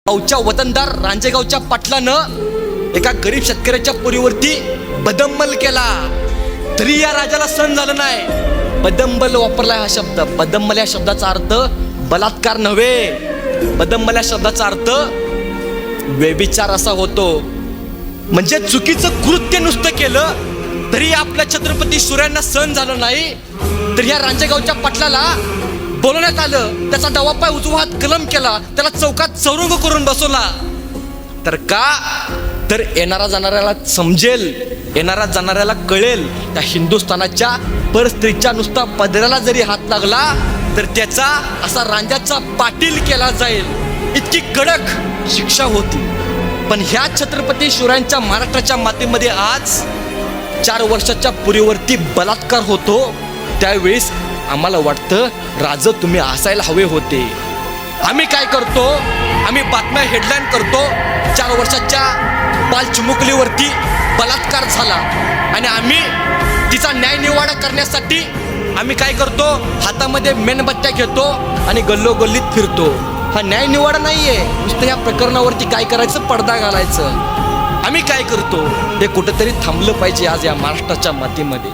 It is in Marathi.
गावच्या वतनदार रांजेगावच्या पाटलानं एका गरीब शेतकऱ्याच्या पोरीवरती बदंबल केला, तरी या राजाला सहन झालं नाही. बदंबल वापरला हा शब्द. बदंबल या शब्दाचा अर्थ बलात्कार नव्हे, बदंबल या शब्दाचा अर्थ व्यभिचार असा होतो. म्हणजे चुकीचं कृत्य नुसतं केलं तरी आपल्या छत्रपती शिवरायांना सहन झालं नाही, तर या रांजेगावच्या पाटलाला बोलवण्यात आलं, त्याचा डावा पाय उजवा हात कलम केला, त्याला चौकात चौरंग करून बसवला. तर का? तर येणारा जाणाऱ्याला समजेल, येणारा जाणाऱ्याला कळेल, त्या हिंदुस्थानाच्या परस्त्रीच्या नुसता पदराला जरी हात लागला तर त्याचा असा रांजाचा पाटील केला जाईल, इतकी कडक शिक्षा होती. पण ह्या छत्रपती शिवरायांच्या महाराष्ट्राच्या मातीमध्ये आज 4 वर्षाच्या पुरीवरती बलात्कार होतो. त्यावेळेस आम्हाला वाटतं राज तुम्ही असायला हवे होते. आम्ही काय करतो? आम्ही बातम्या हेडलाईन करतो, 4 वर्षाच्या बालचिमुकलीवरती बलात्कार झाला, आणि आम्ही तिचा न्यायनिवाडा करण्यासाठी आम्ही काय करतो? हातामध्ये मेणबत्त्या घेतो आणि गल्लोगल्लीत फिरतो. हा न्यायनिवाडा नाहीये. नुसतं या प्रकरणावरती काय करायचं? पडदा घालायचं. आम्ही काय करतो? हे कुठेतरी थांबलं पाहिजे आज या महाराष्ट्राच्या मातीमध्ये.